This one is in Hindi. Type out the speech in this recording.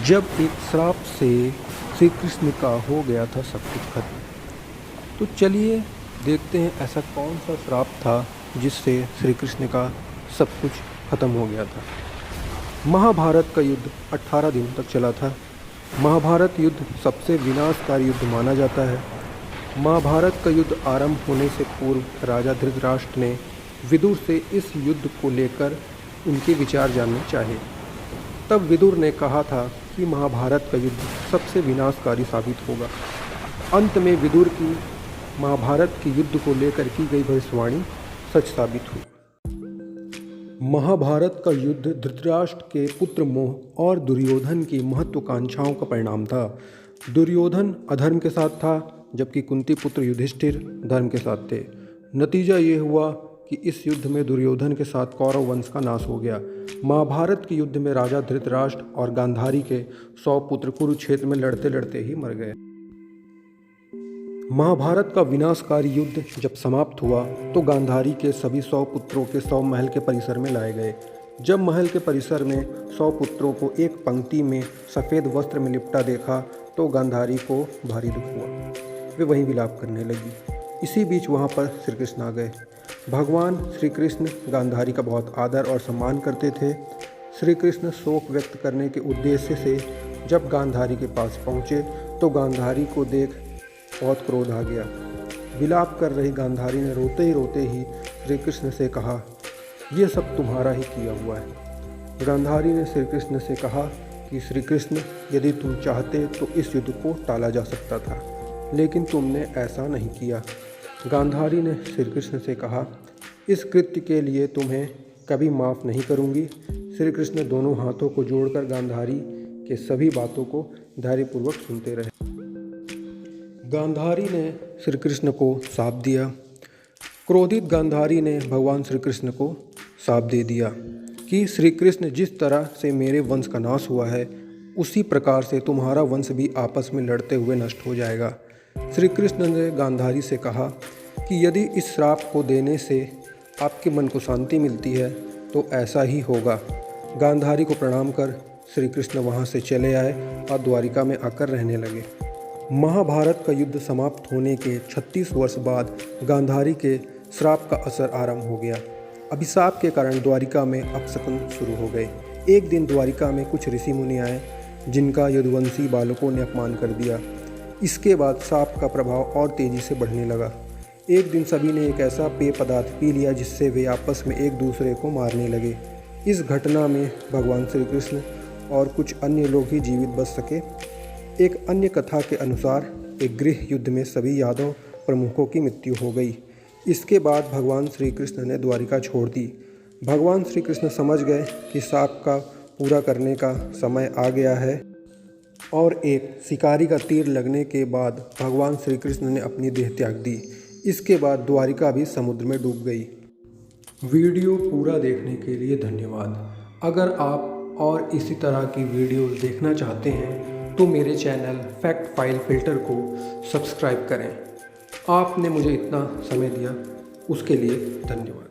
जब एक श्राप से श्री कृष्ण का हो गया था सब कुछ खत्म। तो चलिए देखते हैं ऐसा कौन सा श्राप था जिससे श्री कृष्ण का सब कुछ खत्म हो गया था। महाभारत का युद्ध 18 दिन तक चला था। महाभारत युद्ध सबसे विनाशकारी युद्ध माना जाता है। महाभारत का युद्ध आरंभ होने से पूर्व राजा धृतराष्ट्र ने विदुर से इस युद्ध को लेकर उनके विचार जानने चाहे। तब विदुर ने कहा था कि महाभारत का युद्ध सबसे विनाशकारी साबित होगा। अंत में विदुर की महाभारत के युद्ध को लेकर की गई भविष्यवाणी सच साबित हुई। महाभारत का युद्ध धृतराष्ट्र के पुत्र मोह और दुर्योधन की महत्वाकांक्षाओं का परिणाम था। दुर्योधन अधर्म के साथ था, जबकि कुंती पुत्र युधिष्ठिर धर्म के साथ थे। नतीजा ये हुआ कि इस युद्ध में दुर्योधन के साथ कौरव वंश का नाश हो गया। महाभारत के युद्ध में राजा धृतराष्ट्र और गांधारी के 100 पुत्र कुरुक्षेत्र में लड़ते लड़ते ही मर गए। महाभारत का विनाशकारी युद्ध जब समाप्त हुआ तो गांधारी के सभी 100 पुत्रों के 100 महल के परिसर में लाए गए। जब महल के परिसर में 100 पुत्रों को एक पंक्ति में सफ़ेद वस्त्र में लिपटा देखा तो गांधारी को भारी दुख हुआ। वे वहीं विलाप करने लगी। इसी बीच वहाँ पर श्री कृष्ण आ गए। भगवान श्री कृष्ण गांधारी का बहुत आदर और सम्मान करते थे। श्री कृष्ण शोक व्यक्त करने के उद्देश्य से जब गांधारी के पास पहुँचे तो गांधारी को देख बहुत क्रोध आ गया। विलाप कर रही गांधारी ने रोते ही श्री कृष्ण से कहा, ये सब तुम्हारा ही किया हुआ है। गांधारी ने श्री कृष्ण से कहा कि श्री कृष्ण, यदि तुम चाहते तो इस युद्ध को टाला जा सकता था, लेकिन तुमने ऐसा नहीं किया। गांधारी ने श्री कृष्ण से कहा, इस कृत्य के लिए तुम्हें कभी माफ़ नहीं करूंगी। श्री कृष्ण दोनों हाथों को जोड़कर गांधारी के सभी बातों को धैर्यपूर्वक सुनते रहे। गांधारी ने श्री कृष्ण को शाप दिया। क्रोधित गांधारी ने भगवान श्री कृष्ण को शाप दे दिया कि श्री कृष्ण, जिस तरह से मेरे वंश का नाश हुआ है उसी प्रकार से तुम्हारा वंश भी आपस में लड़ते हुए नष्ट हो जाएगा। श्री कृष्ण ने गांधारी से कहा कि यदि इस श्राप को देने से आपके मन को शांति मिलती है तो ऐसा ही होगा। गांधारी को प्रणाम कर श्री कृष्ण वहाँ से चले आए और द्वारिका में आकर रहने लगे। महाभारत का युद्ध समाप्त होने के 36 वर्ष बाद गांधारी के श्राप का असर आरंभ हो गया। अभिशाप के कारण द्वारिका में अपशकुन शुरू हो गए। एक दिन द्वारिका में कुछ ऋषि मुनि आए जिनका यदुवंशी बालकों ने अपमान कर दिया। इसके बाद श्राप का प्रभाव और तेज़ी से बढ़ने लगा। एक दिन सभी ने एक ऐसा पेय पदार्थ पी लिया जिससे वे आपस में एक दूसरे को मारने लगे। इस घटना में भगवान श्री कृष्ण और कुछ अन्य लोग ही जीवित बच सके। एक अन्य कथा के अनुसार एक गृह युद्ध में सभी यादव प्रमुखों की मृत्यु हो गई। इसके बाद भगवान श्री कृष्ण ने द्वारिका छोड़ दी। भगवान श्री कृष्ण समझ गए कि श्राप का पूरा करने का समय आ गया है और एक शिकारी का तीर लगने के बाद भगवान श्री कृष्ण ने अपनी देह त्याग दी। इसके बाद द्वारिका भी समुद्र में डूब गई। वीडियो पूरा देखने के लिए धन्यवाद। अगर आप और इसी तरह की वीडियो देखना चाहते हैं तो मेरे चैनल फैक्ट फाइल फिल्टर को सब्सक्राइब करें। आपने मुझे इतना समय दिया उसके लिए धन्यवाद।